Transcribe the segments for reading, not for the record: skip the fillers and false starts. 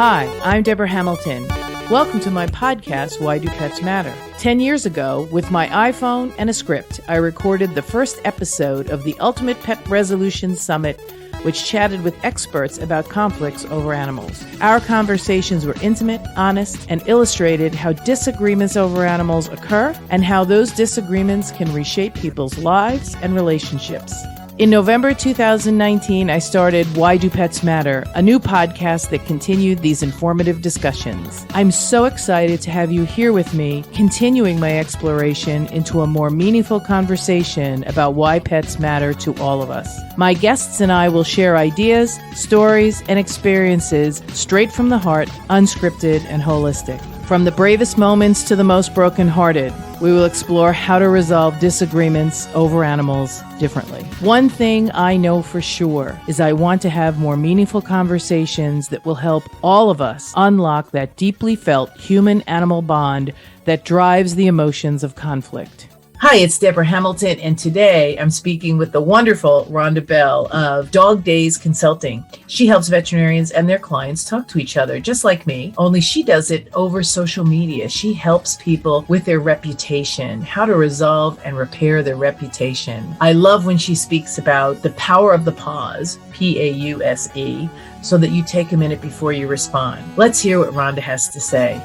Hi, I'm Debra Hamilton. Welcome to my podcast, Why Do Pets Matter? 10 years ago, with my iPhone and a script, I recorded the first episode of the Ultimate Pet Resolution Summit, which chatted with experts about conflicts over animals. Our conversations were intimate, honest, and illustrated how disagreements over animals occur and how those disagreements can reshape people's lives and relationships. In November 2019, I started Why Do Pets Matter, a new podcast that continued these informative discussions. I'm so excited to have you here with me, continuing my exploration into a more meaningful conversation about why pets matter to all of us. My guests and I will share ideas, stories, and experiences straight from the heart, unscripted and holistic. From the bravest moments to the most brokenhearted, we will explore how to resolve disagreements over animals differently. One thing I know for sure is I want to have more meaningful conversations that will help all of us unlock that deeply felt human-animal bond that drives the emotions of conflict. Hi, it's Debra Hamilton, and today I'm speaking with the wonderful Rhonda Bell of Dog Days Consulting. She helps veterinarians and their clients talk to each other, just like me, only she does it over social media. She helps people with their reputation, how to resolve and repair their reputation. I love when she speaks about the power of the pause, P-A-U-S-E, so that you take a minute before you respond. Let's hear what Rhonda has to say.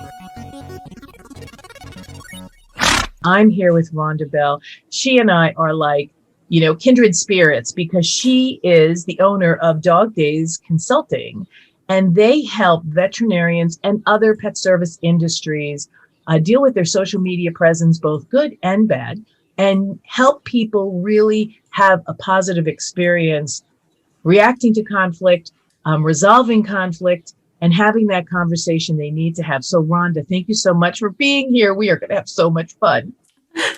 I'm here with Rhonda Bell. She and I are like, kindred spirits because she is the owner of Dog Days Consulting, and they help veterinarians and other pet service industries deal with their social media presence, both good and bad, and help people really have a positive experience reacting to conflict, resolving conflict, and having that conversation they need to have. So Rhonda, thank you so much for being here. We are going to have so much fun.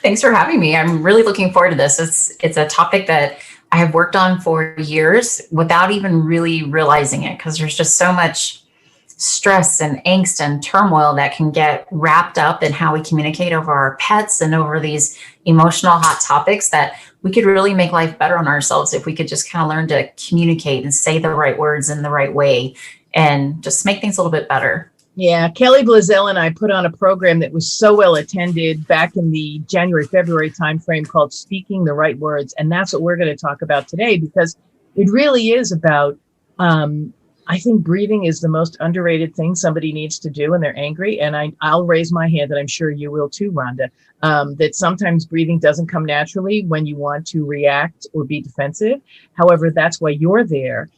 Thanks for having me. I'm really looking forward to this. It's a topic that I have worked on for years without even really realizing it, because there's just so much stress and angst and turmoil that can get wrapped up in how we communicate over our pets and over these emotional hot topics that we could really make life better on ourselves if we could just kind of learn to communicate and say the right words in the right way and just make things a little bit better. Yeah, Kelly Blazell and I put on a program that was so well attended back in the January, February timeframe called Speaking the Right Words. And that's what we're going to talk about today, because it really is about, I think breathing is the most underrated thing somebody needs to do when they're angry. And I'll raise my hand, and I'm sure you will too, Rhonda, that sometimes breathing doesn't come naturally when you want to react or be defensive. However, that's why you're there.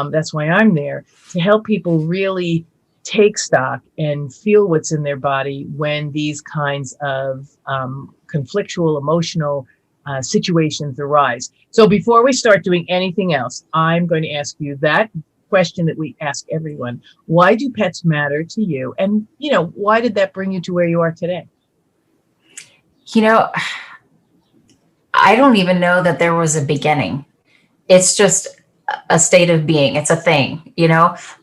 That's why I'm there, to help people really take stock and feel what's in their body when these kinds of conflictual, emotional situations arise. So before we start doing anything else, I'm going to ask you that question that we ask everyone. Why do pets matter to you? And, why did that bring you to where you are today? I don't even know that there was a beginning. It's just a state of being. It's a thing,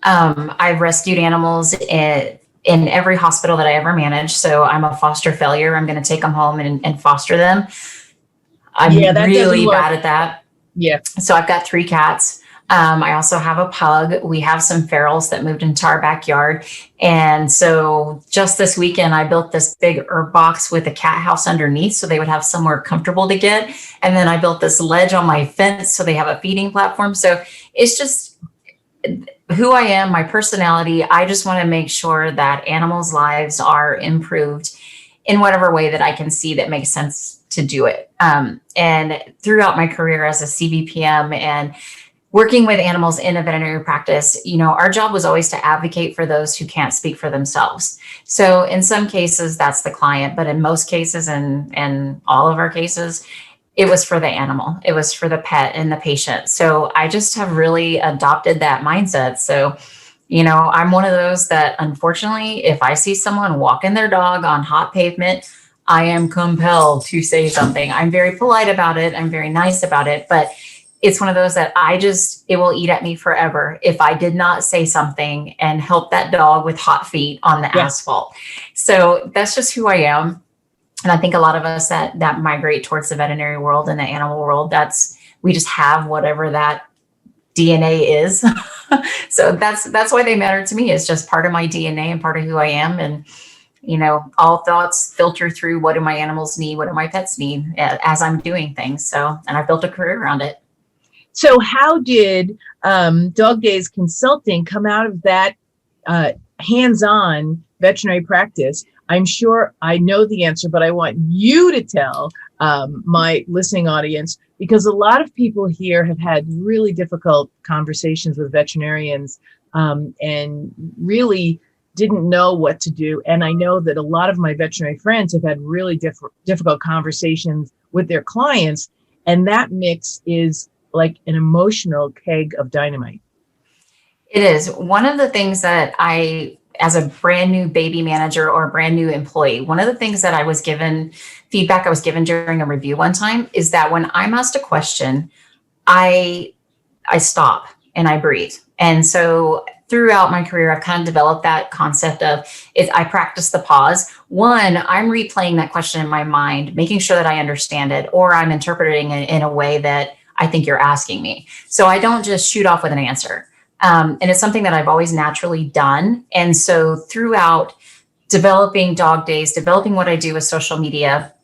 I've rescued animals in every hospital that I ever managed. So I'm a foster failure. I'm going to take them home and foster them. I'm really bad at that. Yeah. So I've got 3 cats. I also have a pug. We have some ferals that moved into our backyard. And so just this weekend, I built this big herb box with a cat house underneath so they would have somewhere comfortable to get. And then I built this ledge on my fence so they have a feeding platform. So it's just who I am, my personality. I just want to make sure that animals' lives are improved in whatever way that I can see that makes sense to do it. And throughout my career as a CVPM and working with animals in a veterinary practice, our job was always to advocate for those who can't speak for themselves. So in some cases, that's the client, but in most cases and all of our cases, it was for the animal. It was for the pet and the patient. So I just have really adopted that mindset. So, I'm one of those that, unfortunately, if I see someone walking their dog on hot pavement, I am compelled to say something. I'm very polite about it. I'm very nice about it, but it's one of those that it will eat at me forever if I did not say something and help that dog with hot feet on the asphalt. So that's just who I am. And I think a lot of us that migrate towards the veterinary world and the animal world, we just have whatever that DNA is. So that's why they matter to me. It's just part of my DNA and part of who I am. And, all thoughts filter through what do my animals need? What do my pets need as I'm doing things? So, and I've built a career around it. So how did Dog Days Consulting come out of that hands-on veterinary practice? I'm sure I know the answer, but I want you to tell my listening audience, because a lot of people here have had really difficult conversations with veterinarians and really didn't know what to do. And I know that a lot of my veterinary friends have had really difficult conversations with their clients. And that mix is like an emotional keg of dynamite. It is. One of the things that as a brand new baby manager or a brand new employee, one of the things that feedback I was given during a review one time is that when I'm asked a question, I stop and I breathe. And so throughout my career, I've kind of developed that concept of I practice the pause. One, I'm replaying that question in my mind, making sure that I understand it, or I'm interpreting it in a way that I think you're asking me. So I don't just shoot off with an answer. And it's something that I've always naturally done. And so throughout developing Dog Days, developing what I do with social media,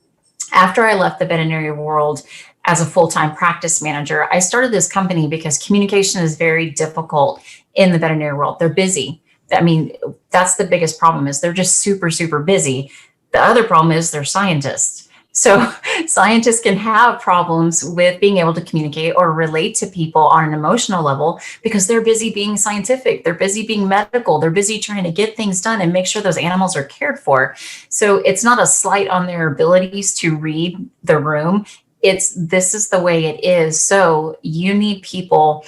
after I left the veterinary world as a full-time practice manager, I started this company because communication is very difficult in the veterinary world. They're busy. I mean, that's the biggest problem, is they're just super, super busy. The other problem is they're scientists. So scientists can have problems with being able to communicate or relate to people on an emotional level because they're busy being scientific. They're busy being medical. They're busy trying to get things done and make sure those animals are cared for. So it's not a slight on their abilities to read the room. This is the way it is. So you need people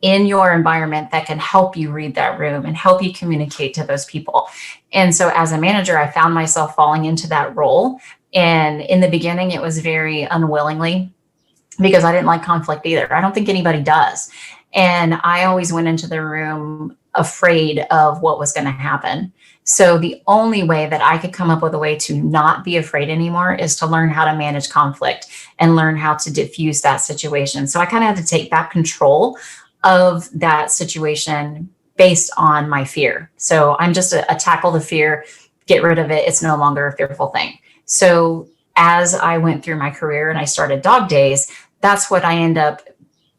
in your environment that can help you read that room and help you communicate to those people. And so as a manager, I found myself falling into that role. And in the beginning, it was very unwillingly because I didn't like conflict either. I don't think anybody does. And I always went into the room afraid of what was going to happen. So the only way that I could come up with a way to not be afraid anymore is to learn how to manage conflict and learn how to diffuse that situation. So I kind of had to take back control of that situation based on my fear. So I'm just a tackle the fear, get rid of it. It's no longer a fearful thing. So as I went through my career and I started Dog Days, that's what I end up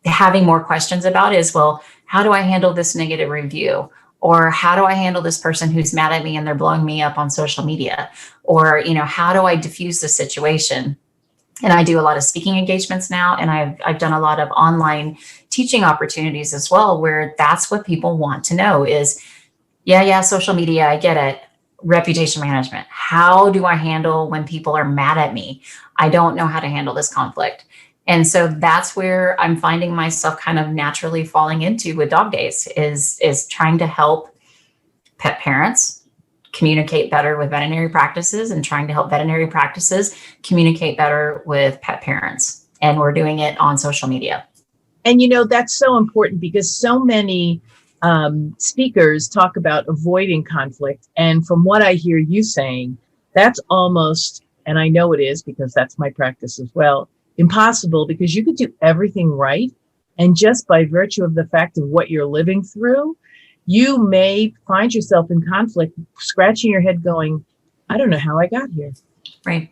having more questions about is, well, how do I handle this negative review? Or how do I handle this person who's mad at me and they're blowing me up on social media? Or, how do I diffuse the situation? And I do a lot of speaking engagements now, and I've done a lot of online teaching opportunities as well, where that's what people want to know is, yeah, social media, I get it. Reputation management. How do I handle when people are mad at me? I don't know how to handle this conflict. And so that's where I'm finding myself kind of naturally falling into with Dog Days is trying to help pet parents communicate better with veterinary practices and trying to help veterinary practices communicate better with pet parents. And we're doing it on social media. And, that's so important because so many speakers talk about avoiding conflict. And from what I hear you saying, that's almost, and I know it is because that's my practice as well, impossible, because you could do everything right. And just by virtue of the fact of what you're living through, you may find yourself in conflict, scratching your head going, I don't know how I got here. Right.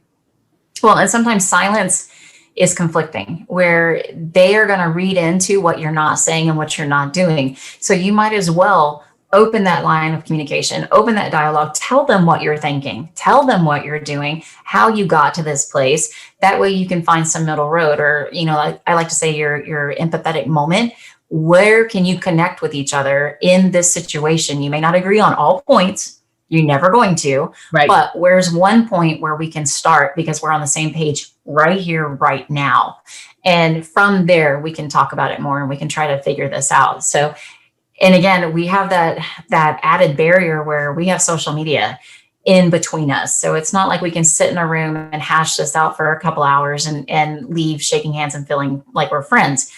Well, and sometimes silence is conflicting, where they are going to read into what you're not saying and what you're not doing. So you might as well open that line of communication, open that dialogue, tell them what you're thinking, tell them what you're doing, how you got to this place. That way you can find some middle road, or, I like to say your empathetic moment. Where can you connect with each other in this situation? You may not agree on all points. You're never going to, right. But where's one point where we can start because we're on the same page right here, right now. And from there, we can talk about it more and we can try to figure this out. So, and again, we have that added barrier where we have social media in between us. So it's not like we can sit in a room and hash this out for a couple hours and leave shaking hands and feeling like we're friends.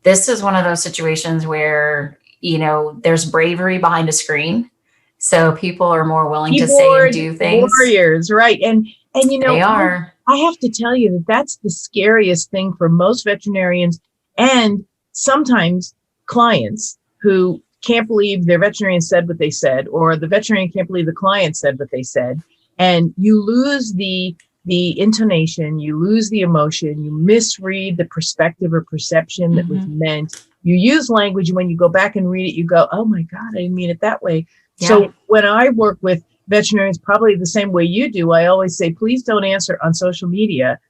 This is one of those situations where, there's bravery behind a screen. So people are more willing to say and do things. Warriors, right. And they are. I have to tell you that that's the scariest thing for most veterinarians and sometimes clients who can't believe their veterinarian said what they said, or the veterinarian can't believe the client said what they said. And you lose the intonation, you lose the emotion, you misread the perspective or perception that was meant. You use language, and when you go back and read it, you go, oh my God, I didn't mean it that way. Yeah. So when I work with veterinarians, probably the same way you do, I always say, please don't answer on social media,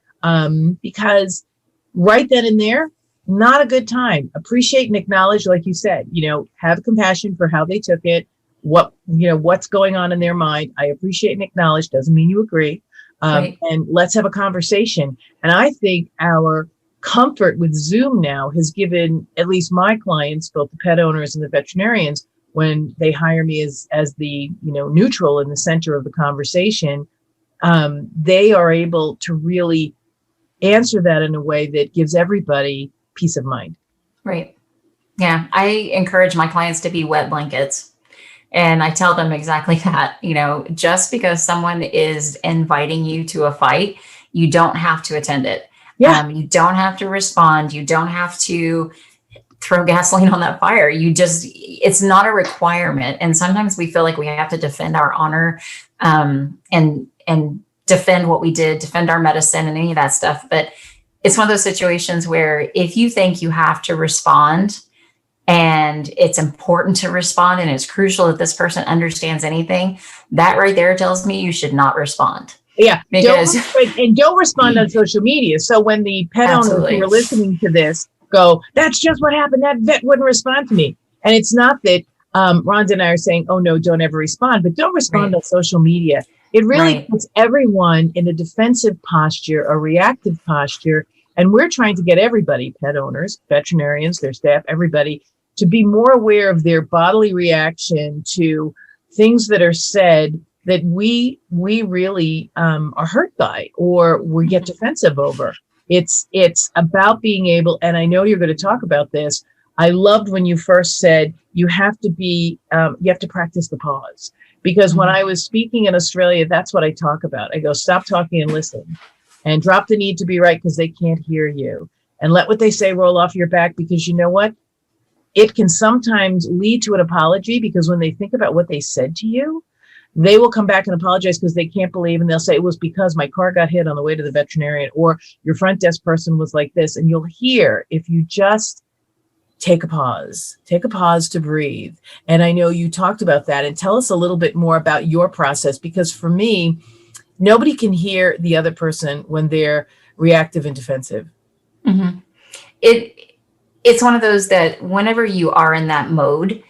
because right then and there, not a good time. Appreciate and acknowledge, like you said, have compassion for how they took it, what's going on in their mind. I appreciate and acknowledge, doesn't mean you agree. Right. And let's have a conversation. And I think our comfort with Zoom now has given at least my clients, both the pet owners and the veterinarians, when they hire me as the neutral in the center of the conversation, they are able to really answer that in a way that gives everybody peace of mind. Right. Yeah. I encourage my clients to be wet blankets. And I tell them exactly that, just because someone is inviting you to a fight, you don't have to attend it. Yeah. You don't have to respond. You don't have to throw gasoline on that fire. It's not a requirement. And sometimes we feel like we have to defend our honor, and defend what we did, defend our medicine and any of that stuff. But it's one of those situations where if you think you have to respond, and it's important to respond, and it's crucial that this person understands anything, that right there tells me you should not respond. Yeah. Don't respond on social media. So when the pet owners who are listening to this go, that's just what happened, that vet wouldn't respond to me. And it's not that Rhonda and I are saying, oh no, don't ever respond, but don't respond on social media. It really puts everyone in a defensive posture, a reactive posture. And we're trying to get everybody, pet owners, veterinarians, their staff, everybody, to be more aware of their bodily reaction to things that are said that we really are hurt by, or we get defensive over. It's about being able, and I know you're going to talk about this. I loved when you first said you have to practice the pause. Because when I was speaking in Australia, that's what I talk about. I go, stop talking and listen, and drop the need to be right because they can't hear you, and let what they say roll off your back, because you know what? It can sometimes lead to an apology, because when they think about what they said to you, they will come back and apologize because they can't believe, and they'll say, it was because my car got hit on the way to the veterinarian, or your front desk person was like this. And you'll hear, if you just take a pause to breathe. And I know you talked about that, and tell us a little bit more about your process, because for me, nobody can hear the other person when they're reactive and defensive. Mm-hmm. It's one of those that whenever you are in that mode,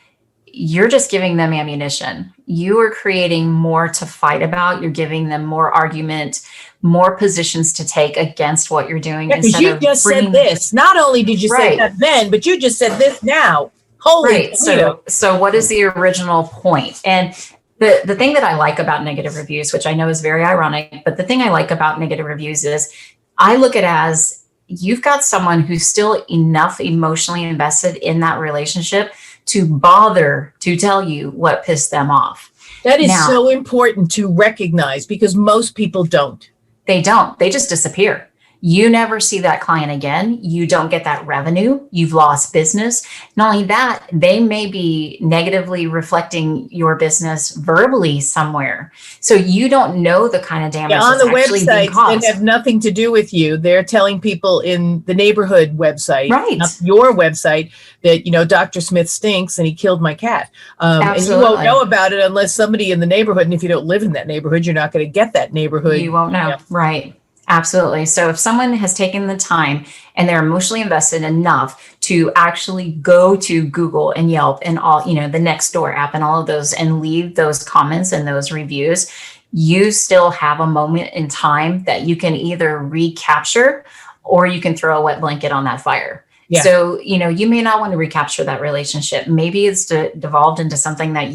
you're just giving them ammunition. You are creating more to fight about. You're giving them more argument, more positions to take against what you're doing. Yeah, because you just said this. Not only did you say that then, but you just said this now. Holy So what is the original point? And the thing that I like about negative reviews, which I know is very ironic, but the thing I like about negative reviews is I look at it as you've got someone who's still enough emotionally invested in that relationship to bother to tell you what pissed them off. That is so important to recognize, because most people don't. They don't. They just disappear. You never see that client again. You don't get that revenue. You've lost business. Not only that, they may be negatively reflecting your business verbally somewhere. So you don't know the kind of damage on that's the actually being website caused. That have nothing to do with you. They're telling people in the neighborhood website, not your website, that, Dr. Smith stinks and he killed my cat. And you won't know about it unless somebody in the neighborhood, and if you don't live in that neighborhood, you're not going to get that neighborhood. You won't know. Right. Absolutely. So if someone has taken the time and they're emotionally invested enough to actually go to Google and Yelp and all, the Nextdoor app and all of those, and leave those comments and those reviews, you still have a moment in time that you can either recapture, or you can throw a wet blanket on that fire. Yeah. So, you may not want to recapture that relationship. Maybe it's devolved into something that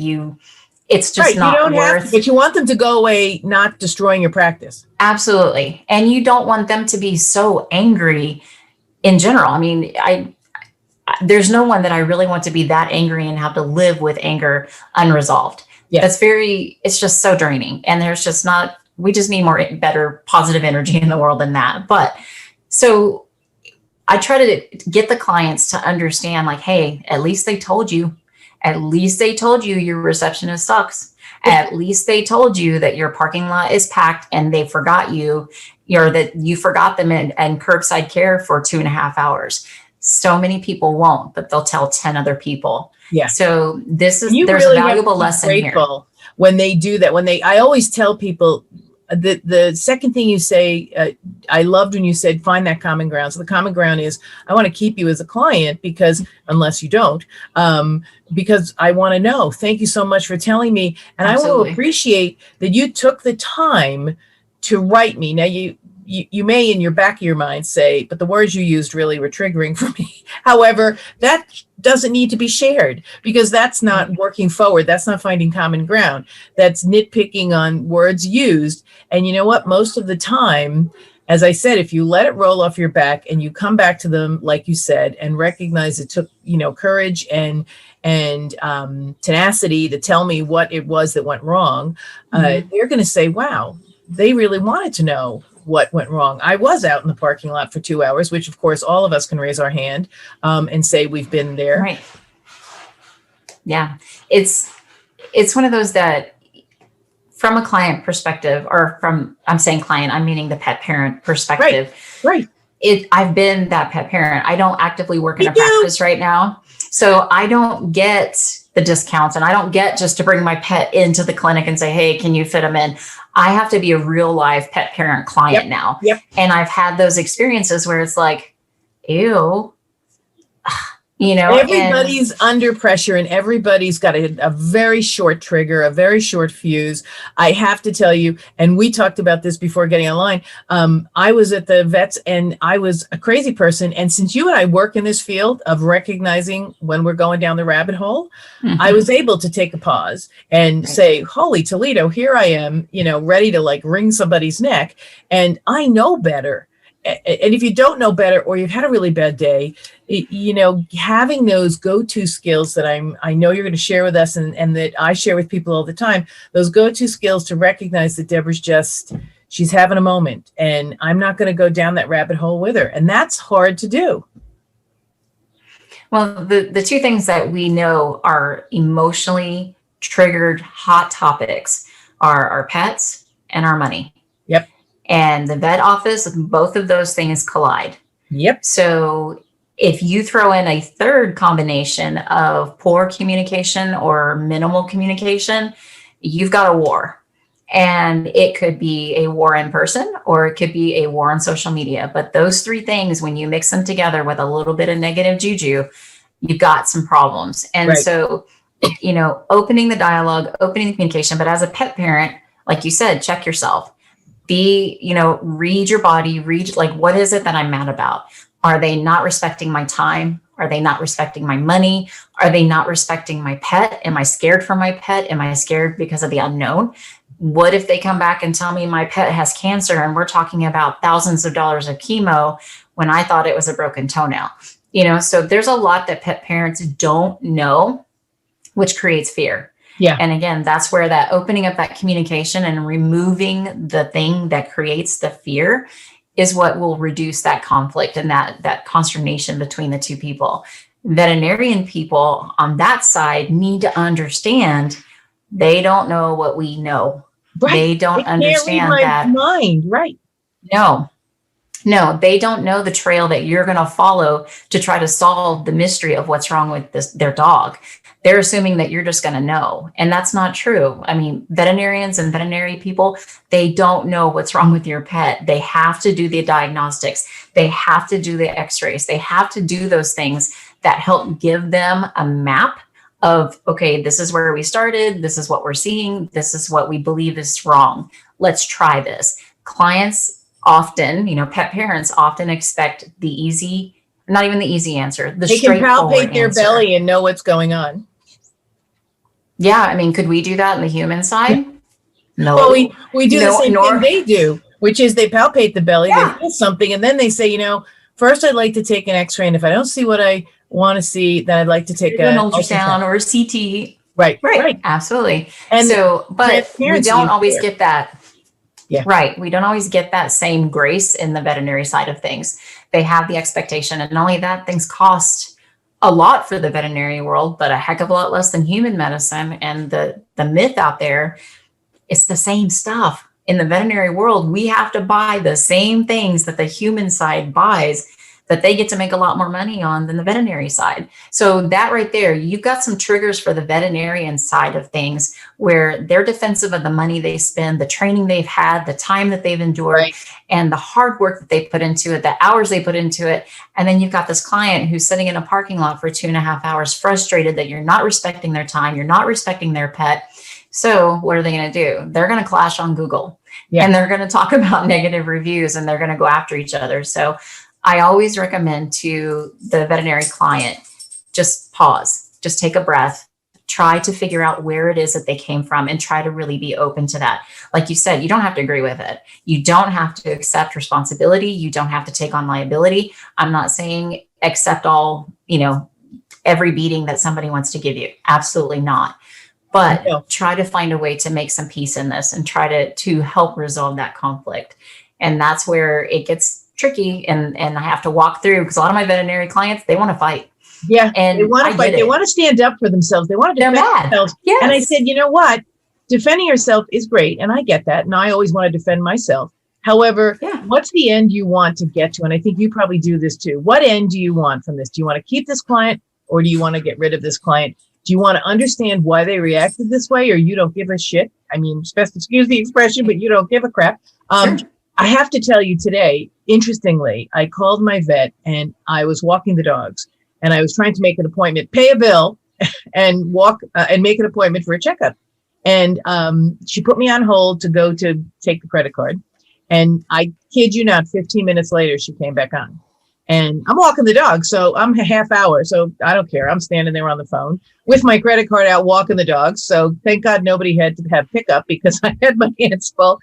it's just not worth. But you want them to go away, not destroying your practice. Absolutely. And you don't want them to be so angry in general. I mean, there's no one that I really want to be that angry and have to live with anger unresolved. Yes. It's just so draining. And we just need better positive energy in the world than that. But so I try to get the clients to understand, like, hey, at least they told you. At least they told you your receptionist sucks. At least they told you that your parking lot is packed and they forgot you, or that you forgot them and curbside care for 2.5 hours. So many people won't, but they'll tell 10 other people. Yeah. So there's really a valuable lesson here. When they do that, I always tell people the second thing you say, I loved when you said, find that common ground. So the common ground is, I want to keep you as a client because unless you don't, because I want to know, thank you so much for telling me. And Absolutely. I want to appreciate that you took the time to write me. Now you may in your back of your mind say, but the words you used really were triggering for me. However, that doesn't need to be shared because that's not working forward. That's not finding common ground. That's nitpicking on words used. And you know what? Most of the time, as I said, if you let it roll off your back and you come back to them, like you said, and recognize it took, courage and tenacity to tell me what it was that went wrong, they're going to say, wow, they really wanted to know what went wrong. I was out in the parking lot for 2 hours, which of course all of us can raise our hand and say we've been there. Right. Yeah. It's one of those that from a client perspective, or I'm saying client, I'm meaning the pet parent perspective. Right. I've been that pet parent. I don't actively work in a practice right now. So I don't get the discounts and I don't get just to bring my pet into the clinic and say, hey, can you fit them in? I have to be a real live pet parent client now. Yep. And I've had those experiences where it's like, ew, everybody's under pressure and everybody's got a very short trigger, a very short fuse. I have to tell you, and we talked about this before getting online. I was at the vets and I was a crazy person. And since you and I work in this field of recognizing when we're going down the rabbit hole, I was able to take a pause and say, holy Toledo, here I am, ready to like wring somebody's neck. And I know better. And if you don't know better, or you've had a really bad day, having those go-to skills that I know you're going to share with us and that I share with people all the time, those go-to skills to recognize that Debra's she's having a moment and I'm not going to go down that rabbit hole with her. And that's hard to do. Well, the two things that we know are emotionally triggered hot topics are our pets and our money. Yep. And the vet office, both of those things collide. Yep. So if you throw in a third combination of poor communication or minimal communication, you've got a war. And it could be a war in person or it could be a war on social media. But those three things, when you mix them together with a little bit of negative juju, you've got some problems. And so, opening the dialogue, opening the communication. But as a pet parent, like you said, check yourself. Read your body, what is it that I'm mad about? Are they not respecting my time? Are they not respecting my money? Are they not respecting my pet? Am I scared for my pet? Am I scared because of the unknown? What if they come back and tell me my pet has cancer and we're talking about thousands of dollars of chemo when I thought it was a broken toenail? So there's a lot that pet parents don't know, which creates fear. Yeah. And again, that's where that opening up that communication and removing the thing that creates the fear is what will reduce that conflict and that consternation between the two people. Veterinarian people on that side need to understand they don't know what we know. Right. They don't understand that. Mind. Right. No, they don't know the trail that you're going to follow to try to solve the mystery of what's wrong with their dog. They're assuming that you're just going to know. And that's not true. I mean, veterinarians and veterinary people, they don't know what's wrong with your pet. They have to do the diagnostics. They have to do the x-rays. They have to do those things that help give them a map of, okay, this is where we started. This is what we're seeing. This is what we believe is wrong. Let's try this. Clients often, pet parents often expect the easy, not even the easy answer, the straightforward answer. They can palpate their belly and know what's going on. Yeah, I mean, could we do that on the human side? No. Well, we do the same thing they do, which is they palpate the belly, they feel something, and then they say, first I'd like to take an x-ray, and if I don't see what I want to see, then I'd like to take an ultrasound or a CT. Right. Absolutely. And so, but we don't always get that. Yeah. Right. We don't always get that same grace in the veterinary side of things. They have the expectation. And not only that, things cost a lot for the veterinary world, but a heck of a lot less than human medicine. And the myth out there, it's the same stuff. In the veterinary world, we have to buy the same things that the human side buys, that they get to make a lot more money on than the veterinary side. So that right there, you've got some triggers for the veterinarian side of things where they're defensive of the money they spend, the training they've had, the time that they've endured, Right. and the hard work that they put into it, the hours they put into it. And then you've got this client who's sitting in a parking lot for 2.5 hours, frustrated that you're not respecting their time, you're not respecting their pet. So what are they going to do? They're going to clash on Google, and they're going to talk about negative reviews, and they're going to go after each other. So I always recommend to the veterinary client, just pause, just take a breath, try to figure out where it is that they came from, and try to really be open to that. Like you said, you don't have to agree with it. You don't have to accept responsibility. You don't have to take on liability. I'm not saying accept all, every beating that somebody wants to give you. Absolutely not. But try to find a way to make some peace in this and try to help resolve that conflict. And that's where it gets tricky. And I have to walk through, because a lot of my veterinary clients, they want to fight. Yeah. And they want to fight. They want to stand up for themselves. They want to defend themselves. Yes. And I said, you know what? Defending yourself is great. And I get that. And I always want to defend myself. However, what's the end you want to get to? And I think you probably do this too. What end do you want from this? Do you want to keep this client, or do you want to get rid of this client? Do you want to understand why they reacted this way, or you don't give a shit? I mean, excuse the expression, but you don't give a crap. Sure. I have to tell you today, interestingly, I called my vet and I was walking the dogs, and I was trying to make an appointment, pay a bill and walk and make an appointment for a checkup. And she put me on hold to go to take the credit card. And I kid you not, 15 minutes later, she came back on. And I'm walking the dog, so I'm a half hour, so I don't care. I'm standing there on the phone with my credit card out, walking the dogs. So thank God nobody had to have pickup, because I had my hands full.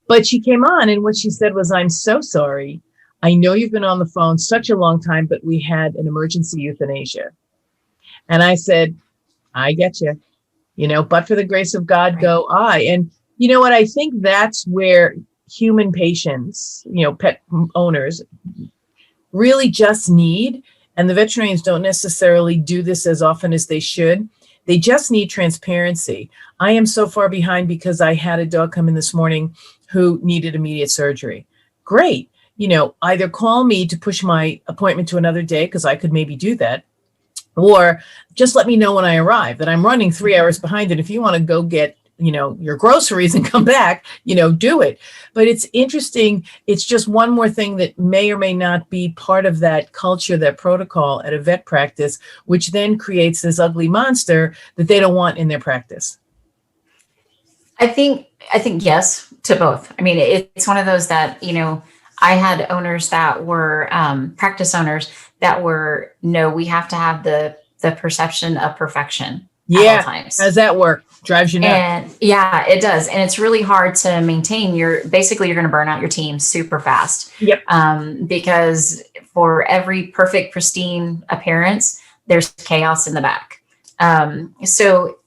But she came on, and what she said was, "I'm so sorry. I know you've been on the phone such a long time, but we had an emergency euthanasia." And I said, "I get you. But for the grace of God, go I." And you know what? I think that's where human patients, pet owners, really just need, and the veterinarians don't necessarily do this as often as they should, they just need transparency. I am so far behind because I had a dog come in this morning who needed immediate surgery. Great. Either call me to push my appointment to another day, because I could maybe do that, or just let me know when I arrive that I'm running 3 hours behind. And if you want to go get your groceries and come back, do it. But it's interesting. It's just one more thing that may or may not be part of that culture, that protocol at a vet practice, which then creates this ugly monster that they don't want in their practice. I think yes to both. I mean, it's one of those that, I had owners that were practice owners that were, no, we have to have the perception of perfection. At all times. How does that work? Drives you nuts. And yeah, it does. And it's really hard to maintain. You're going to burn out your team super fast. Yep. Because for every perfect, pristine appearance, there's chaos in the back. So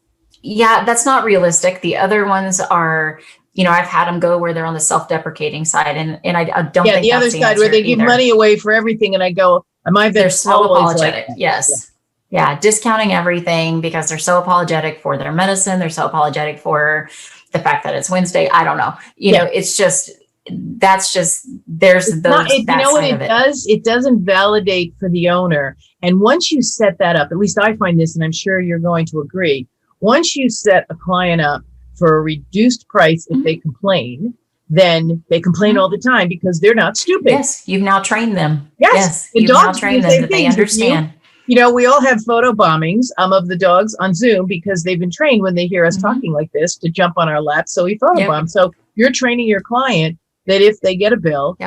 yeah, that's not realistic. The other ones are, I've had them go where they're on the self-deprecating side, and I don't think the other side where they give money away for everything, and I go, they're so apologetic. Yes. Yeah, discounting everything because they're so apologetic for their medicine. They're so apologetic for the fact that it's Wednesday. I don't know. It's just, there's those. What it does? It doesn't validate for the owner. And once you set that up, at least I find this, and I'm sure you're going to agree, once you set a client up for a reduced price, if they complain, then they complain all the time because they're not stupid. Yes, you've now trained them. Yes, you've now trained them that they understand. We all have photo bombings of the dogs on Zoom because they've been trained when they hear us talking like this to jump on our laps. So we photobomb. So you're training your client that if they get a bill,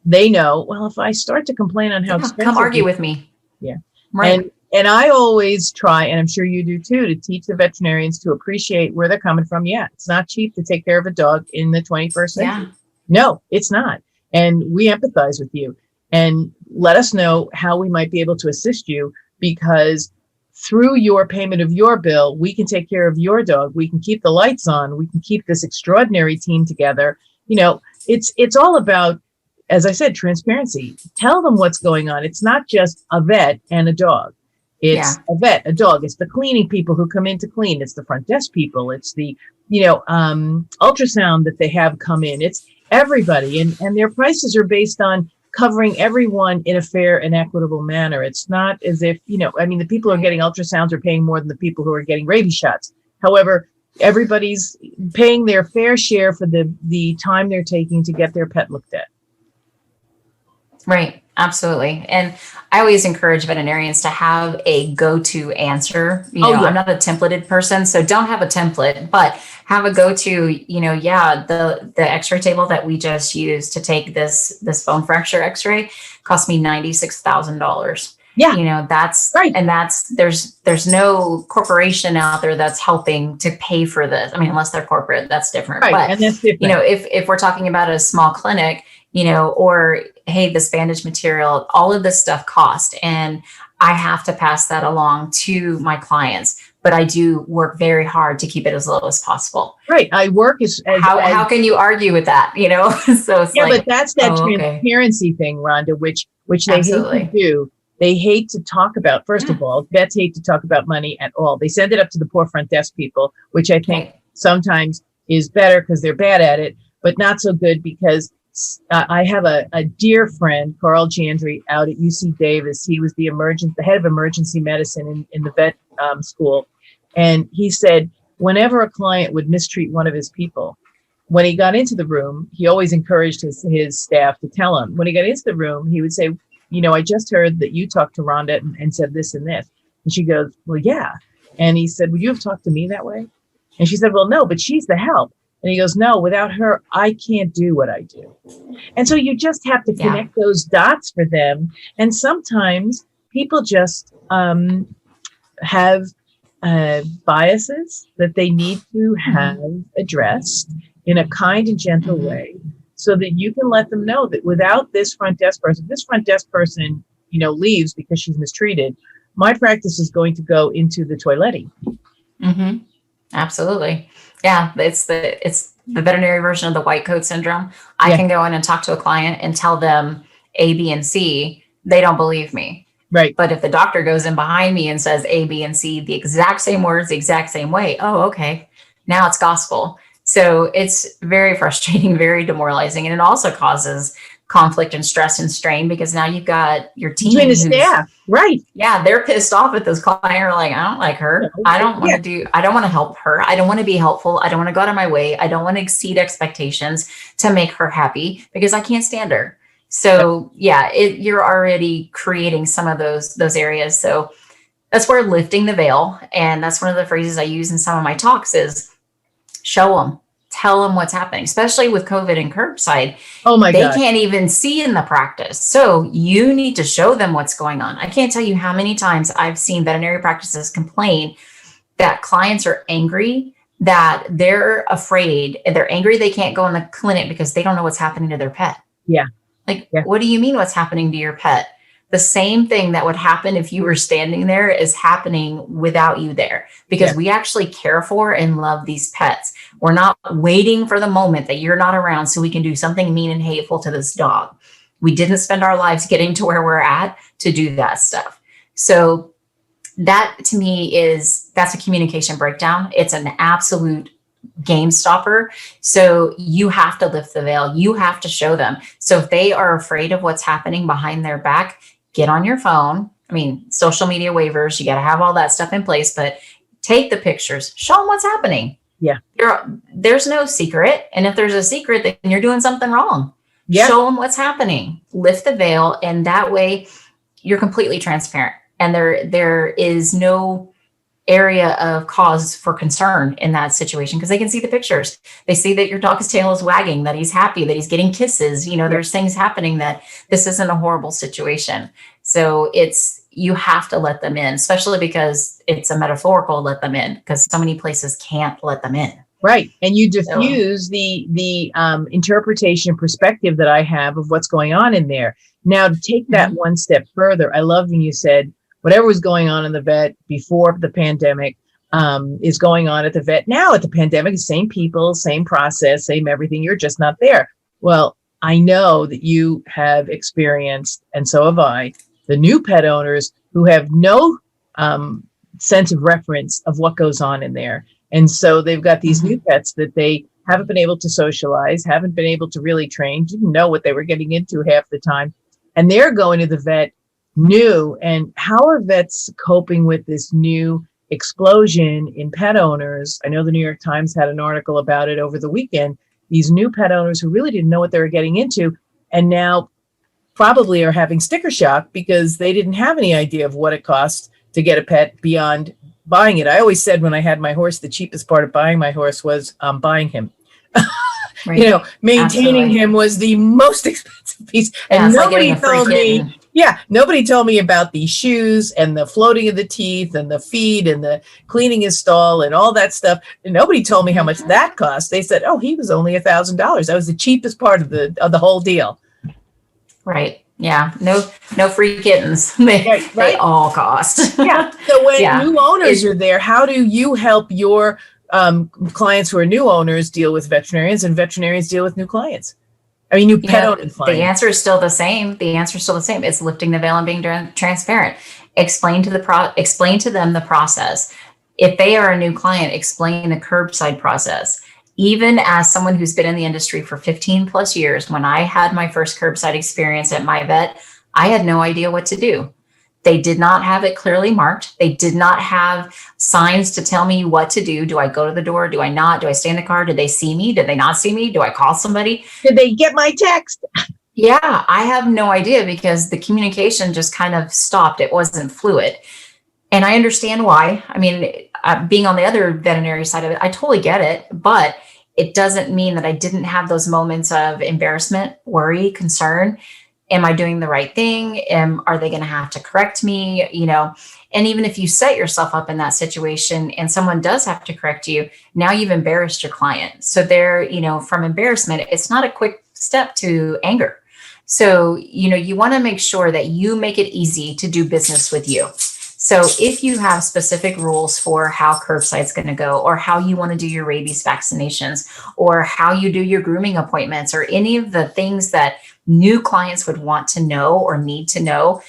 they know, well, if I start to complain on how expensive, come argue with me. Yeah. Right. And I always try, and I'm sure you do too, to teach the veterinarians to appreciate where they're coming from. Yeah, it's not cheap to take care of a dog in the 21st century. Yeah. No, it's not. And we empathize with you, and let us know how we might be able to assist you, because through your payment of your bill, we can take care of your dog. We can keep the lights on. We can keep this extraordinary team together. It's all about, as I said, transparency. Tell them what's going on. It's not just a vet and a dog. It's Yeah. a vet, a dog. It's the cleaning people who come in to clean. It's the front desk people. It's the, ultrasound that they have come in. It's everybody. And their prices are based on covering everyone in a fair and equitable manner. It's not as if, the people who are getting ultrasounds are paying more than the people who are getting rabies shots. However, everybody's paying their fair share for the time they're taking to get their pet looked at. Right. Absolutely. And I always encourage veterinarians to have a go-to answer. I'm not a templated person, so don't have a template, but have a go-to, the x-ray table that we just used to take this bone fracture x-ray cost me $96,000. Yeah. That's right. And there's no corporation out there that's helping to pay for this. I mean, unless they're corporate, that's different. Right. But and that's different. If we're talking about a small clinic, or hey, this bandage material, all of this stuff cost, and I have to pass that along to my clients. But I do work very hard to keep it as low as possible. Right. I work as how can you argue with that? So it's but that's that transparency thing, Rhonda, which they Absolutely. hate to do. They hate to talk about, first of all, vets hate to talk about money at all. They send it up to the poor front desk people, which I think sometimes is better because they're bad at it, but not so good because I have a dear friend, Carl Jandry, out at UC Davis. He was the head of emergency medicine in the vet school. And he said, whenever a client would mistreat one of his people, when he got into the room, he always encouraged his staff to tell him. When he got into the room, he would say, I just heard that you talked to Rhonda and said this and this. And she goes, well, yeah. And he said, would you have talked to me that way? And she said, well, no, but she's the help. And he goes, no, without her, I can't do what I do. And so you just have to connect those dots for them. And sometimes people just have biases that they need to have addressed in a kind and gentle way so that you can let them know that without this front desk person, leaves because she's mistreated, my practice is going to go into the toiletty. Mm-hmm. Absolutely. Yeah. It's the veterinary version of the white coat syndrome. I can go in and talk to a client and tell them A, B, and C. They don't believe me. Right. But if the doctor goes in behind me and says A, B, and C, the exact same words, the exact same way. Oh, okay. Now it's gospel. So it's very frustrating, very demoralizing. And it also causes conflict and stress and strain because now you've got your team between the staff. Right. Yeah. They're pissed off at this client. Are like, I don't like her. I don't want to help her. I don't want to be helpful. I don't want to go out of my way. I don't want to exceed expectations to make her happy because I can't stand her. So you're already creating some of those areas. So that's where lifting the veil. And that's one of the phrases I use in some of my talks is show them, tell them what's happening, especially with COVID and curbside. Oh my God. They can't even see in the practice. So you need to show them what's going on. I can't tell you how many times I've seen veterinary practices complain that clients are angry, that they're afraid, and they're angry they can't go in the clinic because they don't know what's happening to their pet. Yeah. What do you mean what's happening to your pet? The same thing that would happen if you were standing there is happening without you there because we actually care for and love these pets. We're not waiting for the moment that you're not around so we can do something mean and hateful to this dog. We didn't spend our lives getting to where we're at to do that stuff. So that to me that's a communication breakdown. It's an absolute game stopper. So you have to lift the veil. You have to show them. So if they are afraid of what's happening behind their back, get on your phone. I mean, social media waivers, you got to have all that stuff in place, but take the pictures, show them what's happening. Yeah. There's no secret. And if there's a secret, then you're doing something wrong. Yeah. Show them what's happening, lift the veil. And that way you're completely transparent. And there is no area of cause for concern in that situation because they can see the pictures. They see that your dog's tail is wagging, that he's happy, that he's getting kisses. There's things happening that this isn't a horrible situation. So you have to let them in, especially because it's a metaphorical let them in because so many places can't let them in. Right. And you diffuse the interpretation and perspective that I have of what's going on in there. Now, to take that one step further, I love when you said, whatever was going on in the vet before the pandemic is going on at the vet now at the pandemic. Same people, same process, same everything. You're just not there. Well, I know that you have experienced, and so have I, the new pet owners who have no sense of reference of what goes on in there. And so they've got these new pets that they haven't been able to socialize, haven't been able to really train, didn't know what they were getting into half the time. And they're going to the vet new. And how are vets coping with this new explosion in pet owners? I know the New York Times had an article about it over the weekend. These new pet owners who really didn't know what they were getting into, and now probably are having sticker shock because they didn't have any idea of what it costs to get a pet beyond buying it. I always said when I had my horse, the cheapest part of buying my horse was buying him. Right. You know, maintaining Absolutely. him was the most expensive piece. And Yeah, nobody told me, nobody told me about the shoes and the floating of the teeth and the feed and the cleaning his stall and all that stuff. And nobody told me how much that cost. They said, oh, he was only $1,000. That was the cheapest part of the whole deal. Right. Yeah. No free kittens. They all cost. Yeah. So when new owners are there, how do you help your clients who are new owners deal with veterinarians, and veterinarians deal with new clients? I mean, new pet owner clients. The answer is still the same. It's lifting the veil and being transparent. Explain to them the process. If they are a new client, explain the curbside process. Even as someone who's been in the industry for 15 plus years, when I had my first curbside experience at my vet, I had no idea what to do. They did not have it clearly marked. They did not have signs to tell me what to do. Do I go to the door? Do I not? Do I stay in the car? Did they see me? Did they not see me? Do I call somebody? Did they get my text? Yeah, I have no idea because the communication just kind of stopped. It wasn't fluid. And I understand why. I mean, being on the other veterinary side of it, I totally get it. But it doesn't mean that I didn't have those moments of embarrassment, worry, concern. Am I doing the right thing? Are they going to have to correct me? You know, and even if you set yourself up in that situation and someone does have to correct you, now you've embarrassed your client. So from embarrassment, it's not a quick step to anger. So, you want to make sure that you make it easy to do business with you. So if you have specific rules for how curbside's going to go, or how you want to do your rabies vaccinations, or how you do your grooming appointments, or any of the things that new clients would want to know or need to know,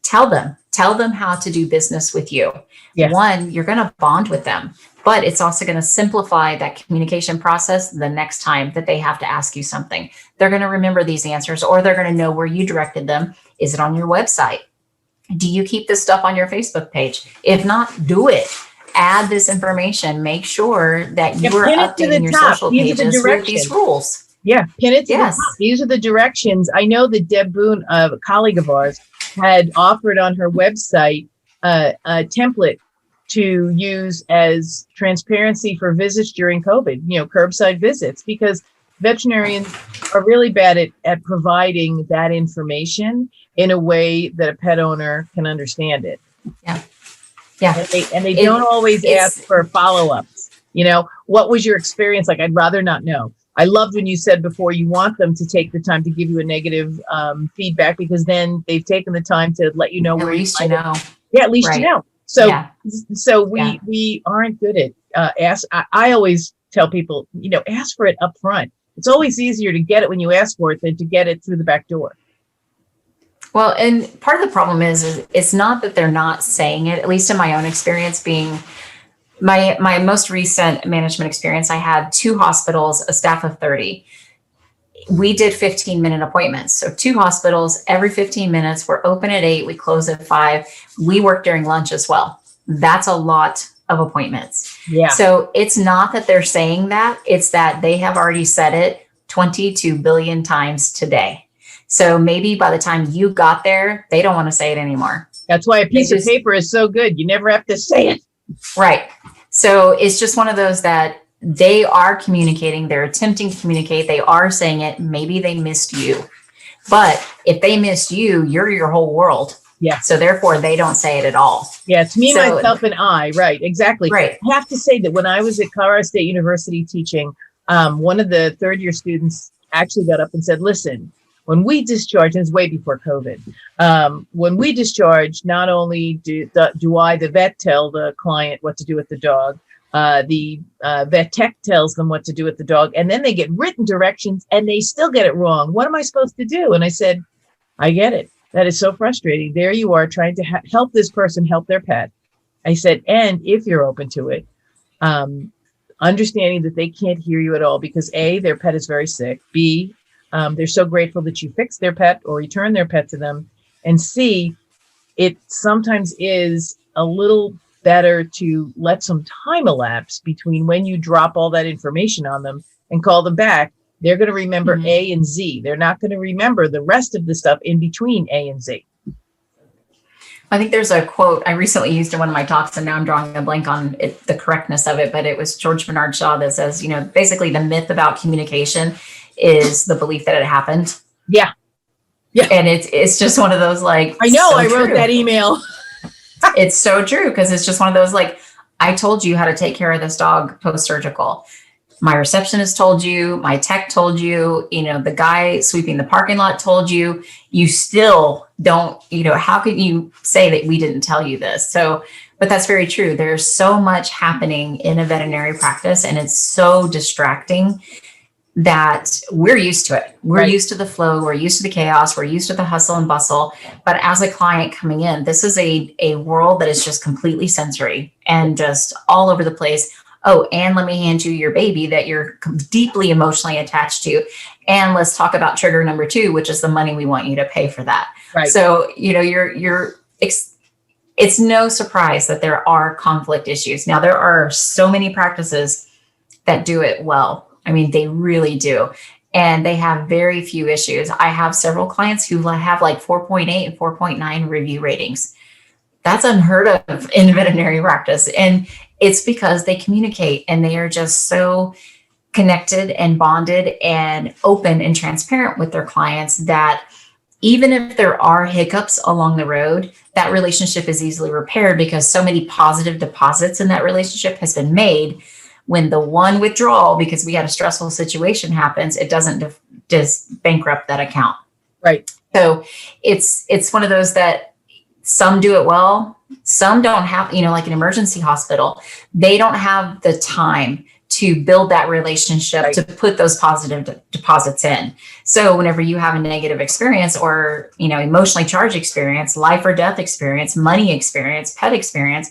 tell them how to do business with you. Yes. One, you're going to bond with them, but it's also going to simplify that communication process the next time that they have to ask you something. They're going to remember these answers, or they're going to know where you directed them. Is it on your website? Do you keep this stuff on your Facebook page? If not, do it. Add this information. Make sure that you are updating your social pages with these rules. Yeah, pin it to the top. These are the directions. I know that Deb Boone, a colleague of ours, had offered on her website a template to use as transparency for visits during COVID, curbside visits, because veterinarians are really bad at providing that information in a way that a pet owner can understand it. Yeah. Yeah. And they don't always ask for follow-ups. What was your experience like? I'd rather not know. I loved when you said before you want them to take the time to give you a negative feedback, because then they've taken the time to let you know where you know. Yeah, at least you know. So we aren't good at ask. I always tell people, ask for it up front. It's always easier to get it when you ask for it than to get it through the back door. Well, and part of the problem is it's not that they're not saying it, at least in my own experience, being my most recent management experience. I had 2 hospitals, a staff of 30. We did 15-minute appointments. So 2 hospitals every 15 minutes. We're open at 8. We close at 5. We work during lunch as well. That's a lot of appointments. Yeah. So it's not that they're saying that. It's that they have already said it 22 billion times today. So maybe by the time you got there, they don't want to say it anymore. That's why a piece of paper is so good. You never have to say it. Right. So it's just one of those that they are communicating. They're attempting to communicate. They are saying it. Maybe they missed you. But if they missed you, you're your whole world. Yeah. So therefore, they don't say it at all. Yeah. It's me, myself, and I. Right. Exactly. Right. I have to say that when I was at Colorado State University teaching, one of the third-year students actually got up and said, listen, when we discharge, and it's way before COVID, when we discharge, not only do I, the vet, tell the client what to do with the dog, the vet tech tells them what to do with the dog, and then they get written directions and they still get it wrong. What am I supposed to do? And I said, I get it. That is so frustrating. There you are trying to help this person help their pet. I said, and if you're open to it, understanding that they can't hear you at all because A, their pet is very sick. B, they're so grateful that you fixed their pet or returned their pet to them. And C, it sometimes is a little better to let some time elapse between when you drop all that information on them and call them back. They're going to remember A and Z. They're not going to remember the rest of the stuff in between A and Z. I think there's a quote I recently used in one of my talks, and now I'm drawing a blank on it, the correctness of it, but it was George Bernard Shaw that says, basically the myth about communication is the belief that it happened. Yeah. And it's just one of those, like, I know, so I wrote that email. It's so true, because it's just one of those, like, I told you how to take care of this dog post-surgical. My receptionist told you, my tech told you, the guy sweeping the parking lot told you. You still don't, how could you say that we didn't tell you this? So, but that's very true. There's so much happening in a veterinary practice, and it's so distracting that we're used to it. We're used to the flow. We're used to the chaos. We're used to the hustle and bustle. But as a client coming in, this is a world that is just completely sensory and just all over the place. Oh, and let me hand you your baby that you're deeply emotionally attached to. And let's talk about trigger number 2, which is the money we want you to pay for that. Right. So, it's no surprise that there are conflict issues. Now, there are so many practices that do it well. I mean, they really do. And they have very few issues. I have several clients who have like 4.8 and 4.9 review ratings. That's unheard of in veterinary practice. And it's because they communicate, and they are just so connected and bonded and open and transparent with their clients that even if there are hiccups along the road, that relationship is easily repaired because so many positive deposits in that relationship has been made. When the one withdrawal, because we had a stressful situation, happens, it doesn't just bankrupt that account. Right. So it's one of those that some do it well. Some don't have, like an emergency hospital, they don't have the time to build that relationship, to put those positive deposits in. So whenever you have a negative experience or, emotionally charged experience, life or death experience, money experience, pet experience,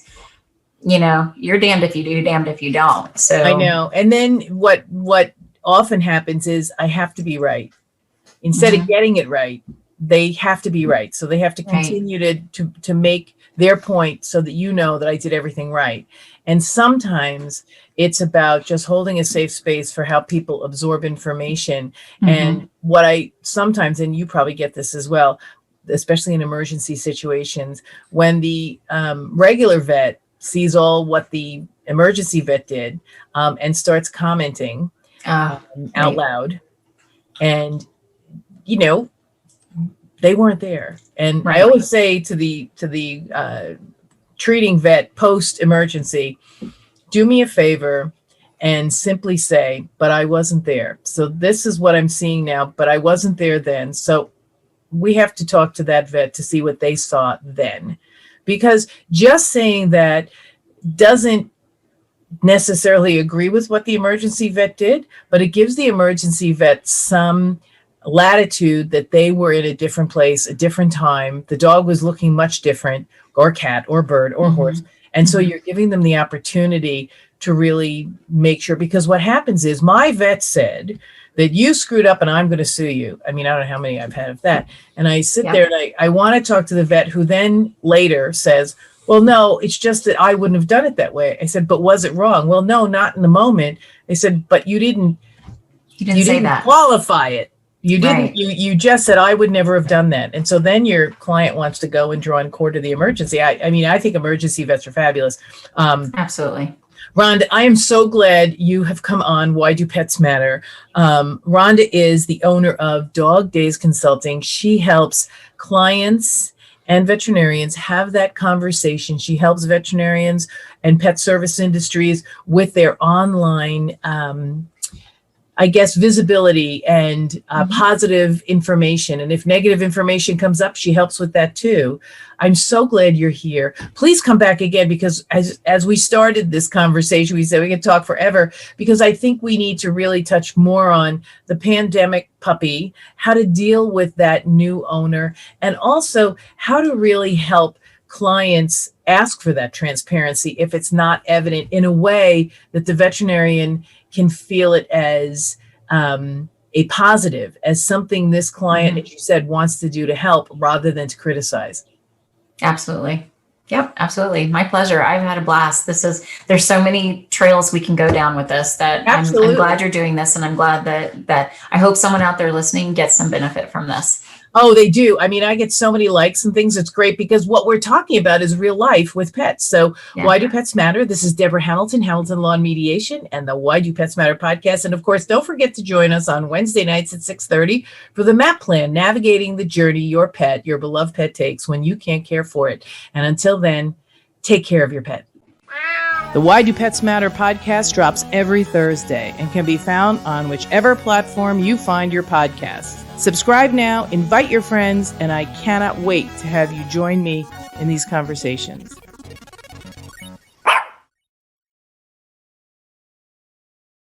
you're damned if you do, damned if you don't. So I know. And then what often happens is I have to be right. Instead of getting it right, they have to be right. So they have to continue to make their point so that that I did everything right. And sometimes it's about just holding a safe space for how people absorb information. And what I sometimes, and you probably get this as well, especially in emergency situations, when the regular vet sees all what the emergency vet did and starts commenting out loud, and they weren't there. And I always say to the treating vet post emergency, do me a favor and simply say, but I wasn't there. So this is what I'm seeing now, but I wasn't there then. So we have to talk to that vet to see what they saw then. Because just saying that doesn't necessarily agree with what the emergency vet did, but it gives the emergency vet some latitude that they were in a different place, a different time. The dog was looking much different, or cat or bird or horse. And so you're giving them the opportunity to really make sure, because what happens is my vet said that you screwed up and I'm going to sue you. I mean, I don't know how many I've had of that. And I sit there and I want to talk to the vet, who then later says, well, no, it's just that I wouldn't have done it that way. I said, but was it wrong? Well, no, not in the moment. I said, but you didn't say that. Qualify it. You didn't, you just said, I would never have done that. And so then your client wants to go and draw in court of the emergency. I mean, I think emergency vets are fabulous. Absolutely. Rhonda, I am so glad you have come on Why Do Pets Matter? Rhonda is the owner of Dog Days Consulting. She helps clients and veterinarians have that conversation. She helps veterinarians and pet service industries with their online visibility and positive information. And if negative information comes up, she helps with that too. I'm so glad you're here. Please come back again, because as we started this conversation, we said we could talk forever, because I think we need to really touch more on the pandemic puppy, how to deal with that new owner, and also how to really help clients ask for that transparency if it's not evident in a way that the veterinarian can feel it as a positive, as something this client, as you said, wants to do to help rather than to criticize. Absolutely. Yep, absolutely. My pleasure. I've had a blast. There's so many trails we can go down with this that I'm glad you're doing this. And I'm glad that I hope someone out there listening gets some benefit from this. Oh, they do. I mean, I get so many likes and things. It's great because what we're talking about is real life with pets. So Why Do Pets Matter? This is Debra Hamilton Law and Mediation, and the Why Do Pets Matter podcast. And of course, don't forget to join us on Wednesday nights at 6:30 for the MAP plan, navigating the journey your pet, your beloved pet takes when you can't care for it. And until then, take care of your pet. The Why Do Pets Matter podcast drops every Thursday and can be found on whichever platform you find your podcasts. Subscribe now, invite your friends, and I cannot wait to have you join me in these conversations.